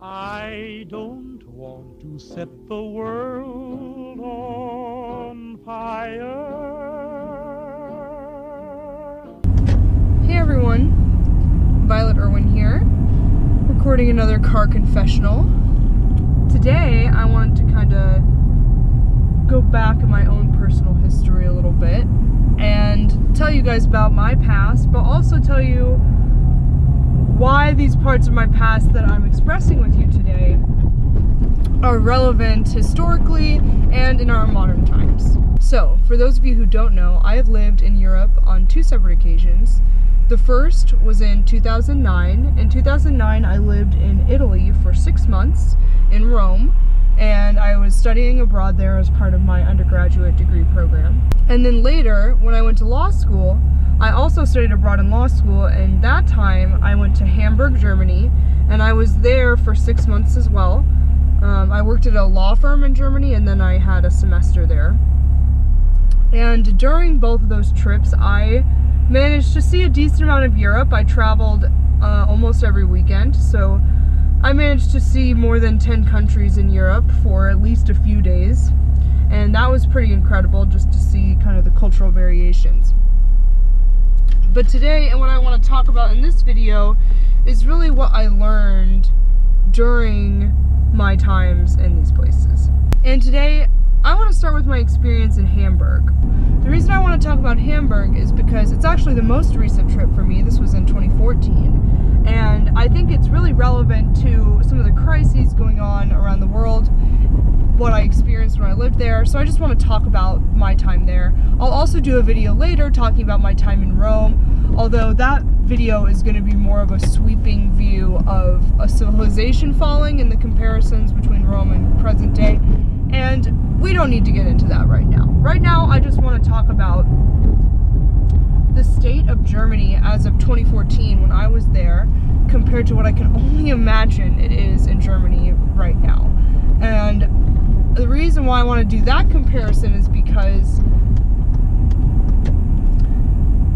I don't want to set the world on fire. Hey everyone, Violet Irwin here, recording another Car Confessional. Today I wanted to kind of go back in my own personal history a little bit and tell you guys about my past, but also tell you why these parts of my past that I'm expressing with you today are relevant historically and in our modern times. So, for those of you who don't know, I have lived in Europe on two separate occasions. The first was in 2009. In 2009, I lived in Italy for 6 months in Rome, and I was studying abroad there as part of my undergraduate degree program. And then later, when I went to law school, I also studied abroad in law school, and that time I went to Hamburg, Germany, and I was there for 6 months as well. I worked at a law firm in Germany, and then I had a semester there. And during both of those trips, I managed to see a decent amount of Europe. I traveled almost every weekend, so I managed to see more than 10 countries in Europe for at least a few days, and that was pretty incredible just to see kind of the cultural variations. But today, and what I want to talk about in this video, is really what I learned during my times in these places. And today, I want to start with my experience in Hamburg. The reason I want to talk about Hamburg is because it's actually the most recent trip for me. This was in 2014. And I think it's really relevant to some of the crises going on around the world, what I experienced when I lived there. So I just want to talk about my time there. I'll also do a video later talking about my time in Rome, although that video is going to be more of a sweeping view of a civilization falling and the comparisons between Rome and present day. And we don't need to get into that right now. Right now, I just want to talk about the state of Germany as of 2014 when I was there compared to what I can only imagine it is in Germany right now. And the reason why I want to do that comparison is because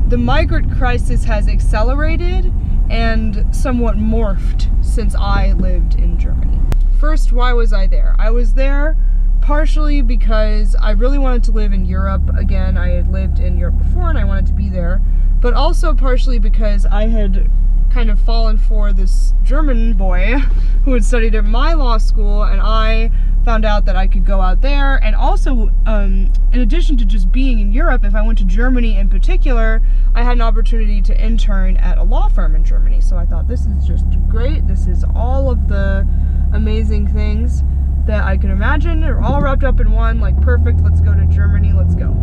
the migrant crisis has accelerated and somewhat morphed since I lived in Germany. First, why was I there? I was there partially because I really wanted to live in Europe again. I had lived in Europe before and I wanted to be there, but also partially because I had kind of fallen for this German boy who had studied at my law school, and I found out that I could go out there, and also in addition to just being in Europe, if I went to Germany in particular, I had an opportunity to intern at a law firm in Germany. So I thought, this is just great, this is all of the amazing things that I can imagine are all wrapped up in one, like perfect, let's go to Germany, let's go.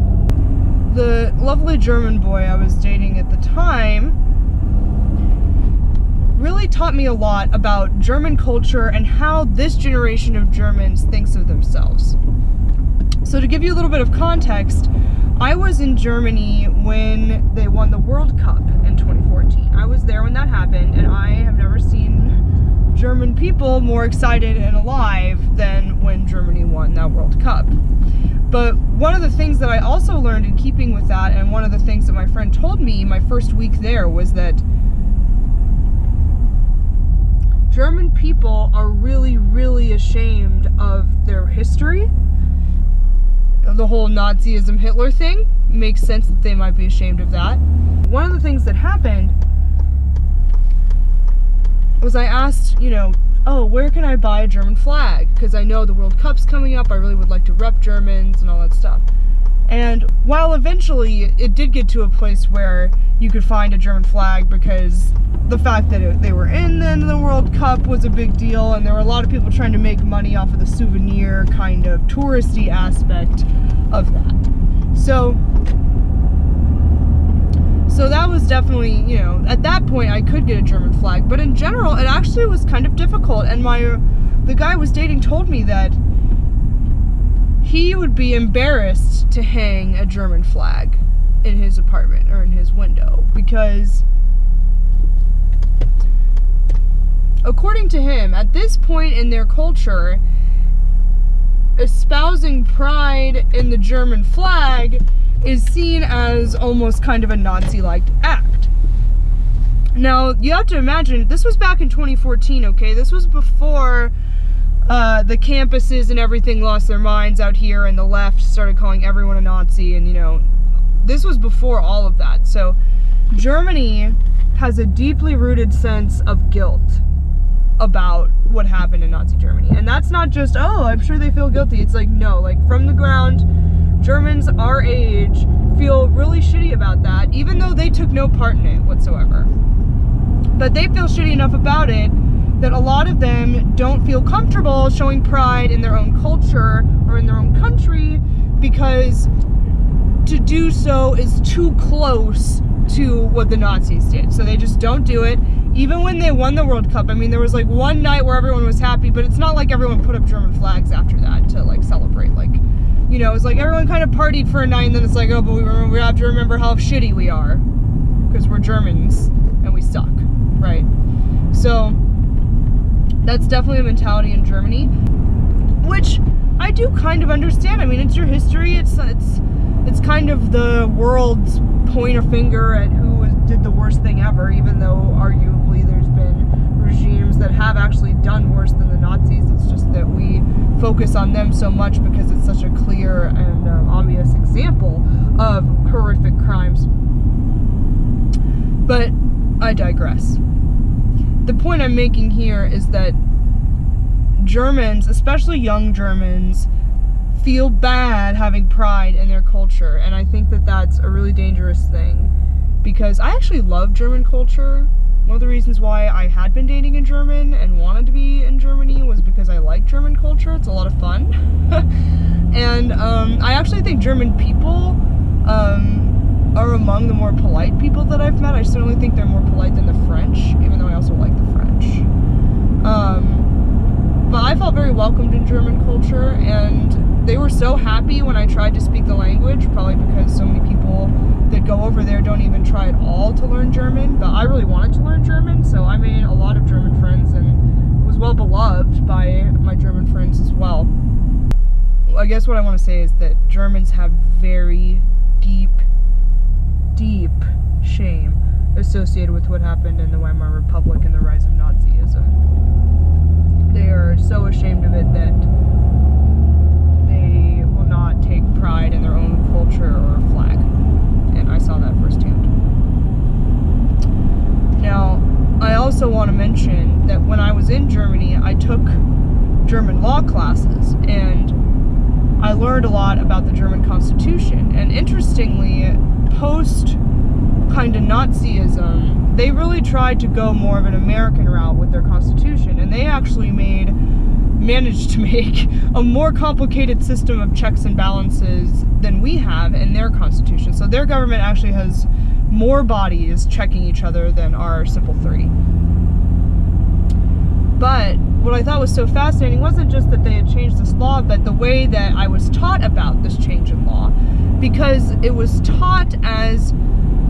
The lovely German boy I was dating at the time really taught me a lot about German culture and how this generation of Germans thinks of themselves. So to give you a little bit of context, I was in Germany when they won the World Cup in 2014. I was there when that happened, and I have never seen German people more excited and alive than when Germany won that World Cup. But one of the things that I also learned in keeping with that, and one of the things that my friend told me my first week there, was that German people are really, really ashamed of their history. The whole Nazism, Hitler thing makes sense that they might be ashamed of that. One of the things that happened was I asked, oh, where can I buy a German flag? Because I know the World Cup's coming up, I really would like to rep Germans and all that stuff. And while eventually it did get to a place where you could find a German flag, because the fact that they were in the World Cup was a big deal, and there were a lot of people trying to make money off of the souvenir kind of touristy aspect of that. So that was definitely, at that point I could get a German flag, but in general it actually was kind of difficult, and the guy I was dating told me that he would be embarrassed to hang a German flag in his apartment or in his window, because according to him, at this point in their culture, espousing pride in the German flag is seen as almost kind of a Nazi-like act. Now, you have to imagine, this was back in 2014, okay? This was before the campuses and everything lost their minds out here, and the left started calling everyone a Nazi, and, you know, this was before all of that. So Germany has a deeply rooted sense of guilt about what happened in Nazi Germany. And that's not just, oh, I'm sure they feel guilty. It's like, no, like from the ground, Germans our age feel really shitty about that, even though they took no part in it whatsoever. But they feel shitty enough about it that a lot of them don't feel comfortable showing pride in their own culture or in their own country, because to do so is too close to what the Nazis did. So they just don't do it. Even when they won the World Cup, I mean, there was like one night where everyone was happy, but it's not like everyone put up German flags after that to like celebrate. Like, you know, it's like everyone kind of partied for a night, and then it's like, oh, but we have to remember how shitty we are because we're Germans and we suck, right? So that's definitely a mentality in Germany, which I do kind of understand. I mean, it's your history. It's kind of the world's point a finger at who did the worst thing ever, even though arguably there's been regimes that have actually done worse than the Nazis. It's just that we focus on them so much because it's such a clear and obvious example of horrific crimes. But I digress. The point I'm making here is that Germans, especially young Germans, feel bad having pride in their culture, and I think that that's a really dangerous thing, because I actually love German culture. One of the reasons why I had been dating in German and wanted to be in Germany was because I like German culture. It's a lot of fun. And I actually think German people are among the more polite people that I've met. I certainly think they're more polite than the French, even though I also like the French. But I felt very welcomed in German culture, and they were so happy when I tried to speak the language, probably because so many people that go over there don't even try at all to learn German, but I really wanted to learn German, so I made a lot of German friends and was well beloved by my German friends as well. I guess what I want to say is that Germans have very deep shame associated with what happened in the Weimar Republic and the rise of Nazism. They are so ashamed of it that they will not take pride in their own culture or flag. And I saw that firsthand. Now, I also want to mention that when I was in Germany, I took German law classes, and I learned a lot about the German Constitution. And interestingly, post kind of Nazism, they really tried to go more of an American route with their Constitution, and they actually managed to make a more complicated system of checks and balances than we have in their Constitution. So their government actually has more bodies checking each other than our simple three. But what I thought was so fascinating wasn't just that they had changed this law, but the way that I was taught about this change in law, because it was taught as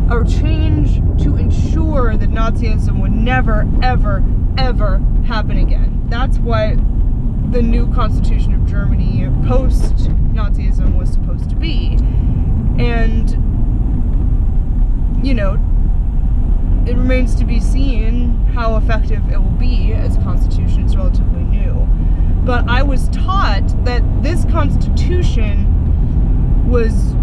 a change to ensure that Nazism would never, ever, ever happen again. That's what the new Constitution of Germany post-Nazism was supposed to be. And, you know, it remains to be seen how effective it will be as a constitution. It's relatively new. But I was taught that this constitution was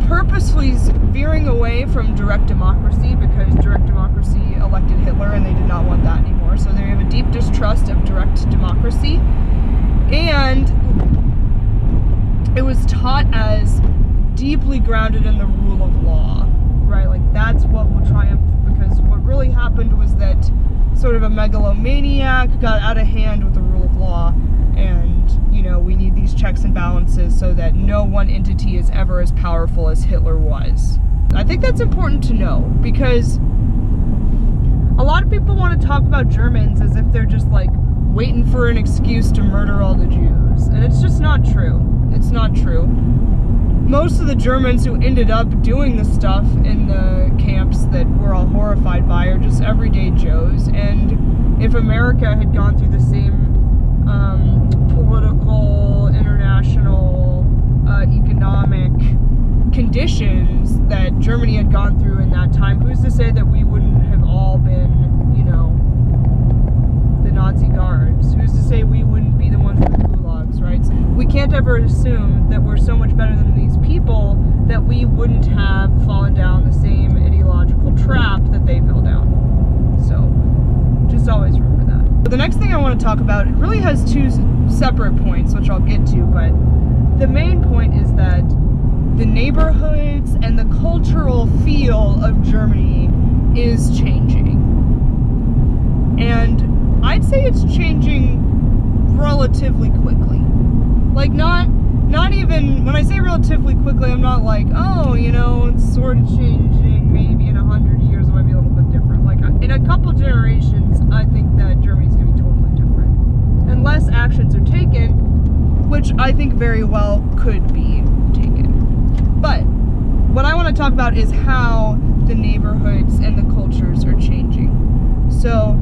purposely veering away from direct democracy, because direct democracy elected Hitler and they did not want that anymore. So they have a deep distrust of direct democracy. And it was taught as deeply grounded in the rule of law, right? Like that's what will triumph, because what really happened was that sort of a megalomaniac got out of hand with the rule of law, and, you know, we need these checks and balances so that no one entity is ever as powerful as Hitler was. I think that's important to know, because a lot of people want to talk about Germans as if they're just like waiting for an excuse to murder all the Jews, and it's just not true. It's not true. Most of the Germans who ended up doing the stuff in the camps that we're all horrified by are just everyday Joes, and if America had gone through the same political, international, economic conditions that Germany had gone through in that time, who's to say that we wouldn't have all been, you know, the Nazi guards. Who's to say we wouldn't be the ones with the gulags, right? So we can't ever assume that we're so much better than these people that we wouldn't have fallen down the same ideological trap that they fell down. So just always remember that. But the next thing I want to talk about, it really has two separate points, which I'll get to, but the main point is that the neighborhoods and the cultural feel of Germany is changing. And I'd say it's changing relatively quickly. Like not even, when I say relatively quickly, I'm not like, oh, you know, it's sort of changing, maybe in 100 years it might be a little bit different. Like in a couple generations, I think that Germany's gonna be totally different. Unless actions are taken, which I think very well could be taken. But what I want to talk about is how the neighborhoods and the cultures are changing. So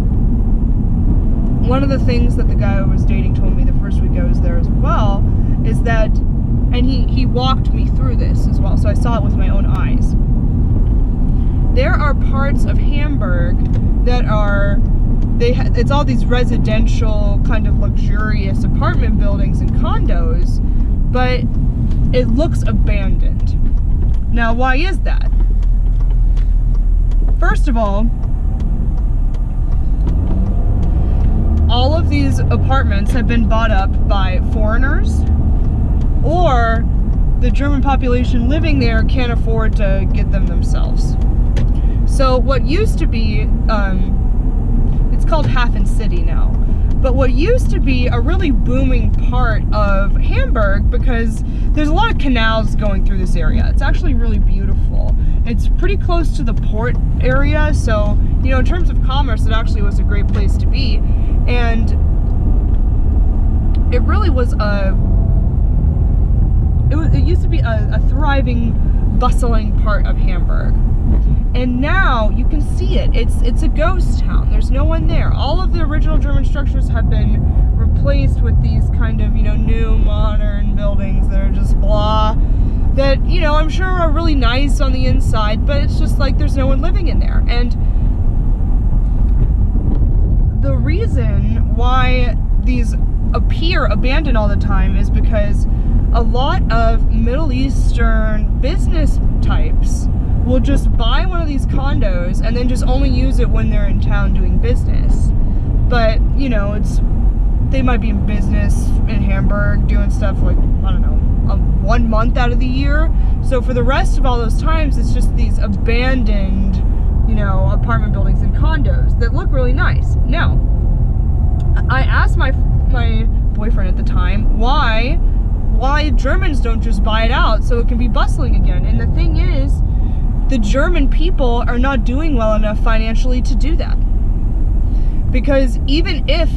one of the things that the guy I was dating told me the first week I was there as well is that, and he walked me through this as well, so I saw it with my own eyes. There are parts of Hamburg that are, it's all these residential kind of luxurious apartment buildings and condos, but it looks abandoned. Now, why is that? First of all of these apartments have been bought up by foreigners, or the German population living there can't afford to get them themselves. So what used to be, it's called Hafen City now, but what used to be a really booming part of Hamburg, because there's a lot of canals going through this area. It's actually really beautiful. It's pretty close to the port area, so, you know, in terms of commerce, it actually was a great place to be. And it really was it used to be a thriving, bustling part of Hamburg. And now you can see it. It's a ghost town. There's no one there. All of the original German structures have been replaced with these kind of, you know, new modern buildings that are just blah. That, you know, I'm sure are really nice on the inside, but it's just like there's no one living in there. And the reason why these appear abandoned all the time is because a lot of Middle Eastern business types will just buy one of these condos and then just only use it when they're in town doing business. But, you know, they might be in business in Hamburg doing stuff like, I don't know, 1 month out of the year. So for the rest of all those times, it's just these abandoned, you know, apartment buildings and condos that look really nice. Now, I asked my boyfriend at the time why Germans don't just buy it out so it can be bustling again. And the thing is, the German people are not doing well enough financially to do that. Because even if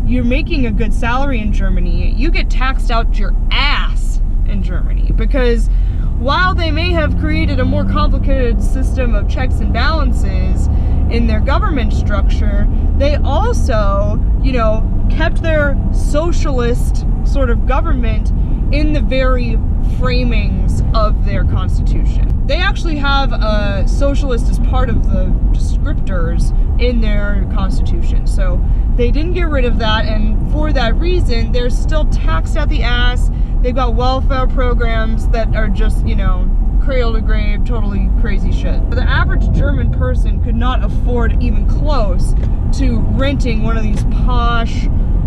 you're making a good salary in Germany, you get taxed out your ass in Germany. Because while they may have created a more complicated system of checks and balances in their government structure, they also, you know, kept their socialist sort of government in the very framings of their constitution. They actually have a socialist as part of the descriptors in their constitution. So they didn't get rid of that, and for that reason, they're still taxed out the ass. They've got welfare programs that are just, you know, cradle to grave, totally crazy shit. The average German person could not afford even close to renting one of these posh,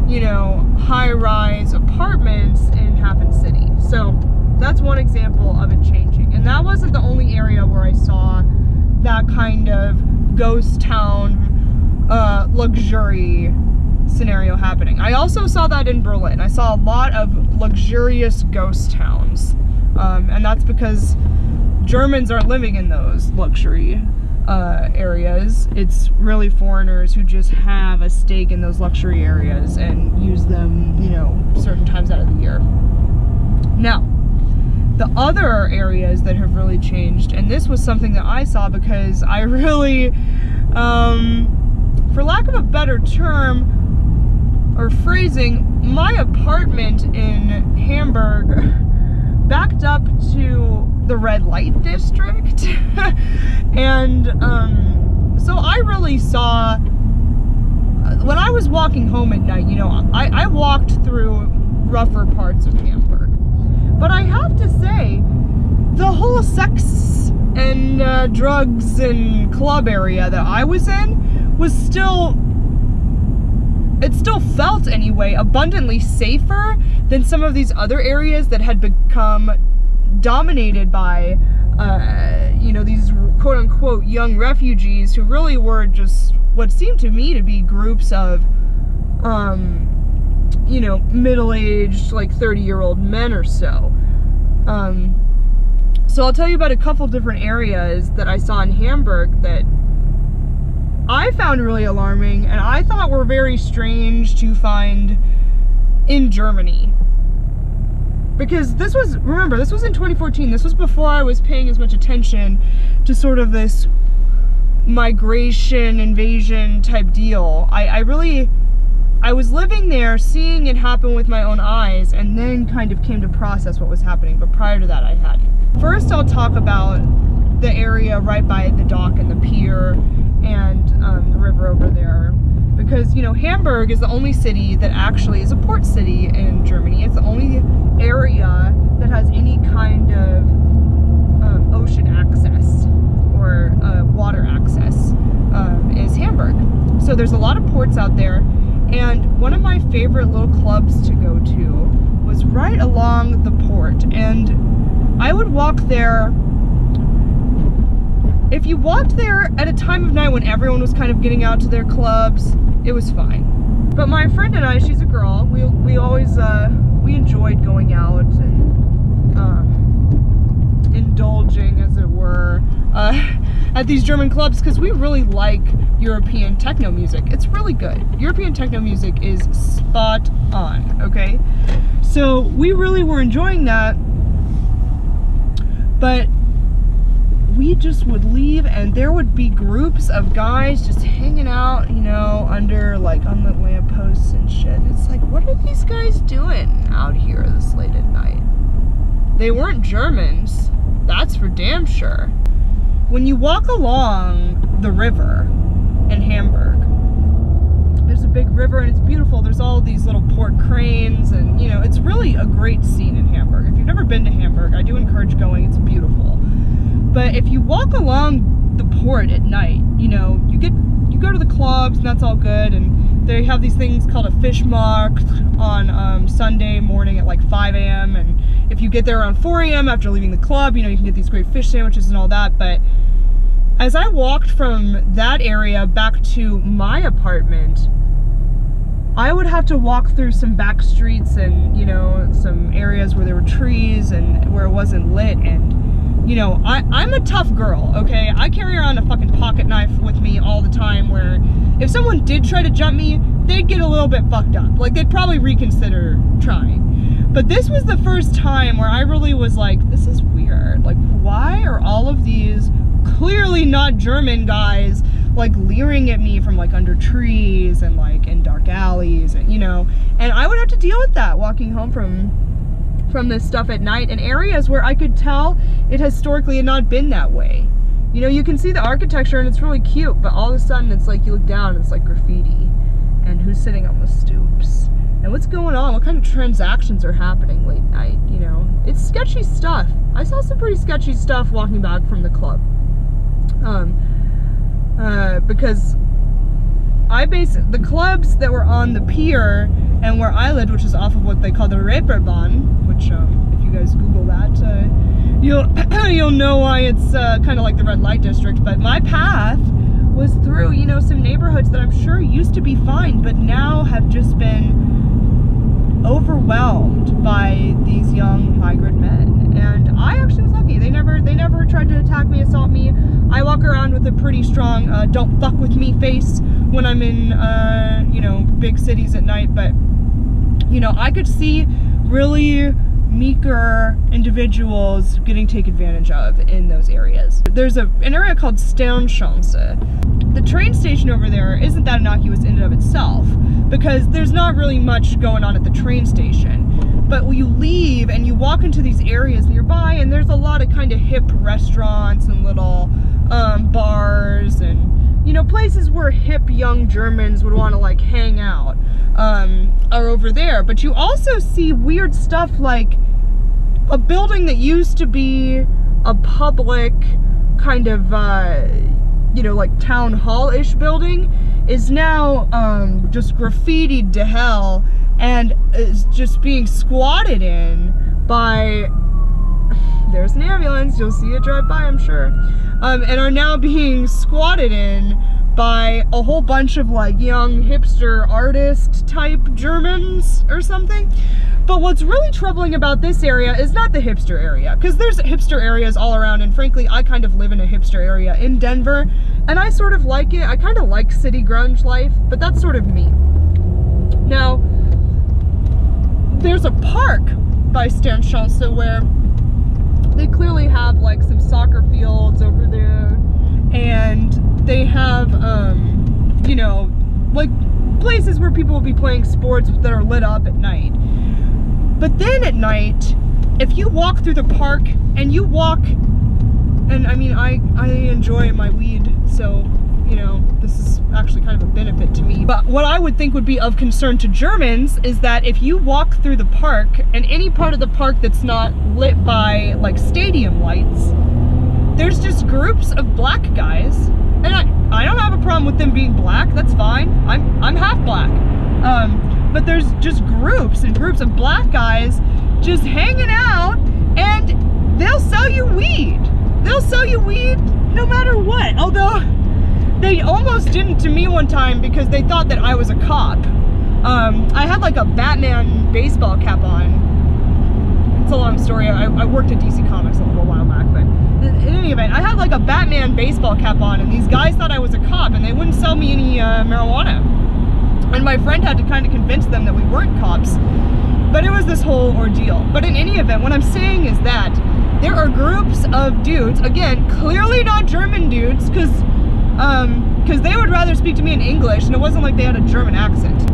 you know, high-rise apartments in Hafen City. So that's one example of it changing. And that wasn't the only area where I saw that kind of ghost town luxury scenario happening. I also saw that in Berlin. I saw a lot of luxurious ghost towns. And that's because Germans aren't living in those luxury areas. It's really foreigners who just have a stake in those luxury areas and use them, you know, certain times out of the year. Now, the other areas that have really changed, and this was something that I saw because I really, for lack of a better term or phrasing, my apartment in Hamburg backed up to the red light district. And So I really saw, when I was walking home at night, you know, I walked through rougher parts of Hamburg. But I have to say, the whole sex and drugs and club area that I was in was still, it still felt anyway, abundantly safer than some of these other areas that had become dominated by, you know, these quote-unquote young refugees who really were just what seemed to me to be groups of, you know, middle-aged, like 30-year-old men or so. So I'll tell you about a couple different areas that I saw in Hamburg that I found really alarming and I thought were very strange to find in Germany. Because this was, remember, this was in 2014. This was before I was paying as much attention to sort of this migration, invasion type deal. I was living there, seeing it happen with my own eyes, and then kind of came to process what was happening. But prior to that, I hadn't. First, I'll talk about the area right by the dock and the pier and the river over there. Because, you know, Hamburg is the only city that actually is a port city in Germany. It's the only area that has any kind of ocean access or water access is Hamburg. So there's a lot of ports out there, and one of my favorite little clubs to go to was right along the port, and I would walk there. If you walked there at a time of night when everyone was kind of getting out to their clubs, it was fine. But my friend and I, she's a girl, we always, we enjoyed going out and indulging, as it were, at these German clubs, because we really like European techno music. It's really good. European techno music is spot on, okay? So we really were enjoying that, but we just would leave and there would be groups of guys just hanging out, you know, under like on the lampposts and shit. It's like, what are these guys doing out here this late at night? They weren't Germans, that's for damn sure. When you walk along the river in Hamburg, there's a big river and it's beautiful. There's all these little port cranes and, you know, it's really a great scene in Hamburg. If you've never been to Hamburg, I do encourage going, it's beautiful. But if you walk along the port at night, you know, you go to the clubs and that's all good, and they have these things called a fish markt on Sunday morning at like 5 a.m. and if you get there around 4 a.m. after leaving the club, you know, you can get these great fish sandwiches and all that. But as I walked from that area back to my apartment, I would have to walk through some back streets and, you know, some areas where there were trees and where it wasn't lit, and you know, I'm a tough girl, okay? I carry around a fucking pocket knife with me all the time, where if someone did try to jump me, they'd get a little bit fucked up. Like, they'd probably reconsider trying. But this was the first time where I really was like, this is weird. Like, why are all of these clearly not German guys, like, leering at me from, like, under trees and, like, in dark alleys, and, you know? And I would have to deal with that walking home from this stuff at night in areas where I could tell it historically had not been that way. You know, you can see the architecture and it's really cute, but all of a sudden it's like you look down and it's like graffiti. And who's sitting on the stoops? And what's going on? What kind of transactions are happening late night, you know? It's sketchy stuff. I saw some pretty sketchy stuff walking back from the club. Because the clubs that were on the pier and where I lived, which is off of what they call the Reeperbahn, which if you guys Google that, you'll know why it's kind of like the red light district. But my path was through, you know, some neighborhoods that I'm sure used to be fine, but now have just been overwhelmed by these young migrant men. And I actually was lucky. They never tried to attack me, assault me. I walk around with a pretty strong don't fuck with me face when I'm in, you know, big cities at night. But, you know, I could see really meeker individuals getting taken advantage of in those areas. There's an area called Sternschanze. The train station over there isn't that innocuous in and of itself, because there's not really much going on at the train station. But when you leave and you walk into these areas nearby, and there's a lot of kind of hip restaurants and little bars and, you know, places where hip young Germans would want to like hang out are over there. But you also see weird stuff like a building that used to be a public kind of, you know, like town hall-ish building is now just graffitied to hell and is just being squatted in by, there's an ambulance, you'll see it drive by, I'm sure, and are now being squatted in by a whole bunch of like young hipster artist type Germans or something. But what's really troubling about this area is not the hipster area, because there's hipster areas all around, and frankly, I kind of live in a hipster area in Denver, and I sort of like it. I kind of like city grunge life, but that's sort of me. Now, there's a park by Sternstrasse where they clearly have like some soccer fields over there, and they have, you know, like places where people will be playing sports that are lit up at night. But then at night, if you walk through the park and you walk, and I mean, I enjoy my weed, so, you know, this is actually kind of a benefit to me. But what I would think would be of concern to Germans is that if you walk through the park, and any part of the park that's not lit by like stadium lights, there's just groups of black guys, and I don't have a problem with them being black, that's fine. I'm half black. But there's just groups and groups of black guys just hanging out, and they'll sell you weed. They'll sell you weed no matter what. Although they almost didn't to me one time because they thought that I was a cop. I had like a Batman baseball cap on. It's a long story. I worked at DC Comics a little while back, but in any event, I had like a Batman baseball cap on, and these guys thought I was a cop, and they wouldn't sell me any marijuana. And my friend had to kind of convince them that we weren't cops. But it was this whole ordeal. But in any event, what I'm saying is that there are groups of dudes, again, clearly not German dudes, because they would rather speak to me in English, and it wasn't like they had a German accent.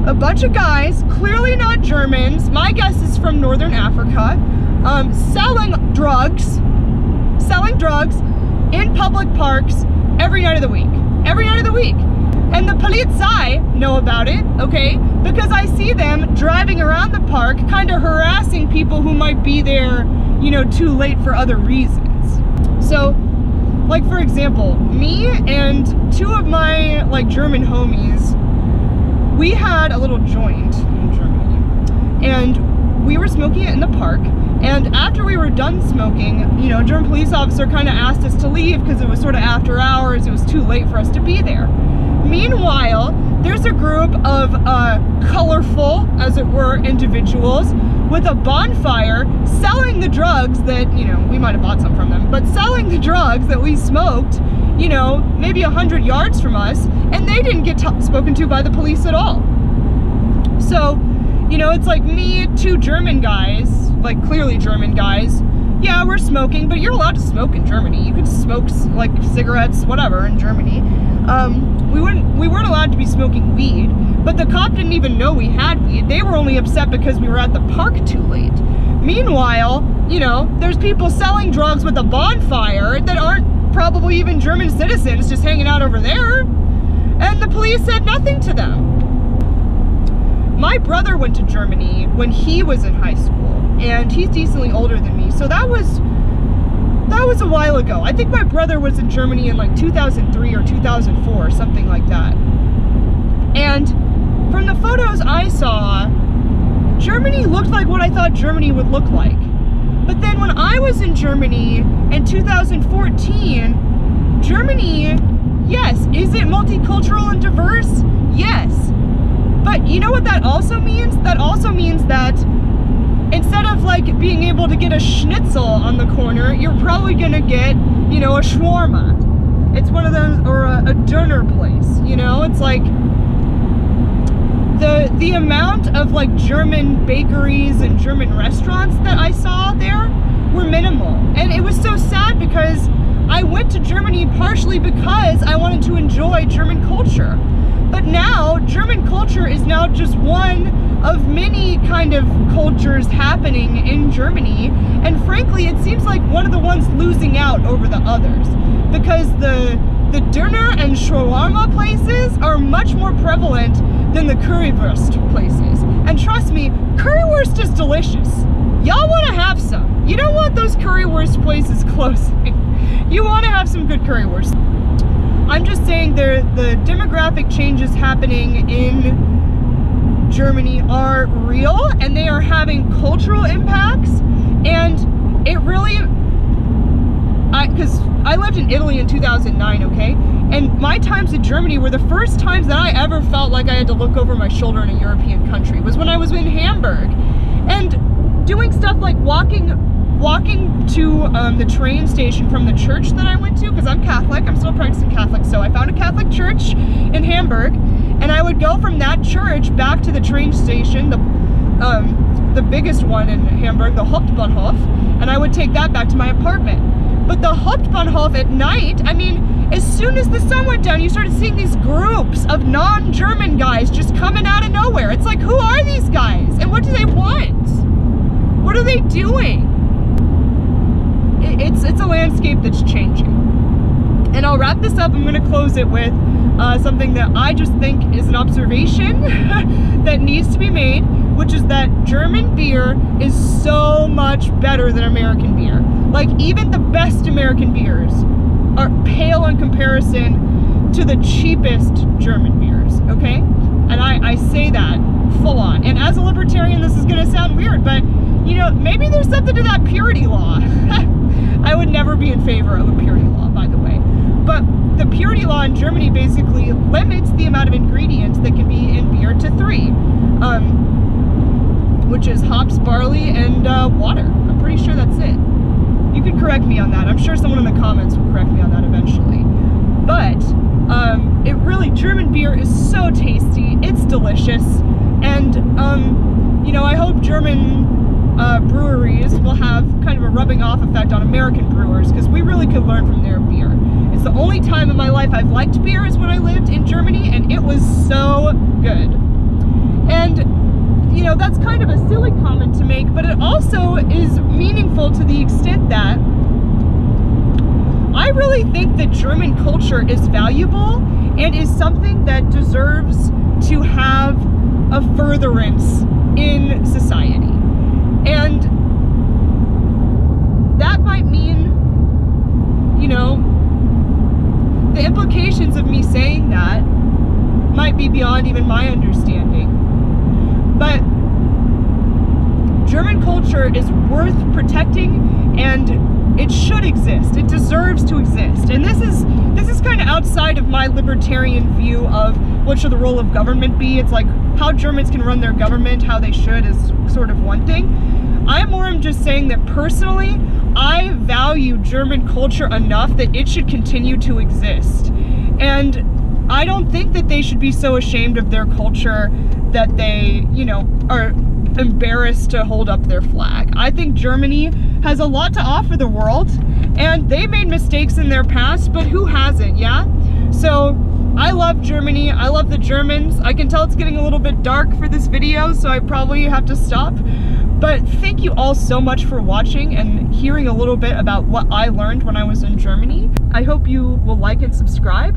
A bunch of guys, clearly not Germans, my guess is from Northern Africa, selling drugs in public parks every night of the week. Every night of the week. And the Polizei know about it, okay? Because I see them driving around the park, kind of harassing people who might be there, you know, too late for other reasons. So, like for example, me and two of my like German homies, we had a little joint in Germany, and we were smoking it in the park. And after we were done smoking, you know, a German police officer kind of asked us to leave because it was sort of after hours. It was too late for us to be there. Meanwhile, there's a group of colorful, as it were, individuals with a bonfire selling the drugs that, you know, we might have bought some from them, but selling the drugs that we smoked, you know, maybe 100 yards from us, and they didn't get spoken to by the police at all. So, you know, it's like me, two German guys, like clearly German guys. Yeah, we're smoking, but you're allowed to smoke in Germany. You could smoke like cigarettes, whatever, in Germany. We weren't allowed to be smoking weed, but the cop didn't even know we had weed. They were only upset because we were at the park too late. Meanwhile, you know, there's people selling drugs with a bonfire that aren't probably even German citizens just hanging out over there, and the police said nothing to them. My brother went to Germany when he was in high school, and he's decently older than me, so that was a while ago. I think my brother was in Germany in like 2003 or 2004, something like that. And from the photos I saw, Germany looked like what I thought Germany would look like. But then when I was in Germany in 2014, Germany, yes, is it multicultural and diverse? Yes. But you know what that also means? That also means that instead of like being able to get a schnitzel on the corner, you're probably gonna get, you know, a shawarma. It's one of those, or a döner place, you know? It's like the amount of like German bakeries and German restaurants that I saw there were minimal. And it was so sad because I went to Germany partially because I wanted to enjoy German culture. But now, German culture is now just one of many kind of cultures happening in Germany, and frankly, it seems like one of the ones losing out over the others, because the the döner and shawarma places are much more prevalent than the currywurst places. And trust me, currywurst is delicious. Y'all want to have some. You don't want those currywurst places closing. You want to have some good currywurst. I'm just saying the demographic changes happening in Germany are real, and they are having cultural impacts, and it really, because I lived in Italy in 2009, okay? And my times in Germany were the first times that I ever felt like I had to look over my shoulder in a European country, was when I was in Hamburg. And doing stuff like walking to the train station from the church that I went to, because I'm Catholic, I'm still practicing Catholic, so I found a Catholic church in Hamburg, and I would go from that church back to the train station, the biggest one in Hamburg, the Hauptbahnhof, and I would take that back to my apartment. But the Hauptbahnhof at night, I mean, as soon as the sun went down, you started seeing these groups of non-German guys just coming out of nowhere. It's like, who are these guys? And what do they want? What are they doing? It's a landscape that's changing. And I'll wrap this up. I'm going to close it with something that I just think is an observation that needs to be made, which is that German beer is so much better than American beer. Like, even the best American beers are pale in comparison to the cheapest German beers, okay? And I say that full on. And as a libertarian, this is going to sound weird, but, you know, maybe there's something to that purity law. I would never be in favor of a purity law, by the way. But the purity law in Germany basically limits the amount of ingredients that can be in beer to 3, which is hops, barley, and water. I'm pretty sure that's it. You can correct me on that. I'm sure someone in the comments will correct me on that eventually. But it really, German beer is so tasty. It's delicious. And, you know, I hope German breweries will have kind of a rubbing off effect on American brewers, because we really could learn from their beer. It's the only time in my life I've liked beer is when I lived in Germany, and it was so good. And, you know, that's kind of a silly comment to make, but it also is meaningful to the extent that I really think that German culture is valuable and is something that deserves to have a furtherance in society. And that might mean, you know, the implications of me saying that might be beyond even my understanding. But German culture is worth protecting, and it should exist. It deserves to exist. And this is kind of outside of my libertarian view of what should the role of government be. It's like how Germans can run their government, how they should, is sort of one thing. I'm just saying that personally, I value German culture enough that it should continue to exist. And I don't think that they should be so ashamed of their culture that they, you know, are embarrassed to hold up their flag. I think Germany has a lot to offer the world, and they made mistakes in their past, but who hasn't, yeah? So I love Germany. I love the Germans. I can tell it's getting a little bit dark for this video, so I probably have to stop. But thank you all so much for watching and hearing a little bit about what I learned when I was in Germany. I hope you will like and subscribe,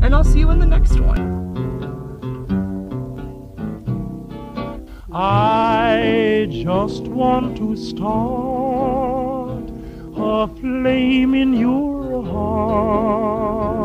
and I'll see you in the next one. I just want to start a flame in your heart.